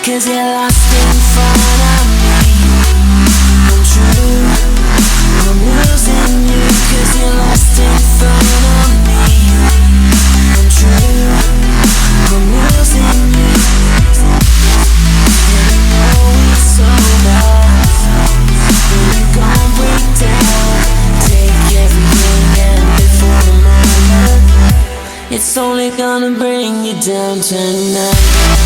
'cause you're lost in front of me. I'm true, I'm losing you 'cause you're lost in front of me. I'm true, I'm losing you. And I know it's so bad when you gon' break down. Take everything and live for a moment. It's only gonna bring you down tonight.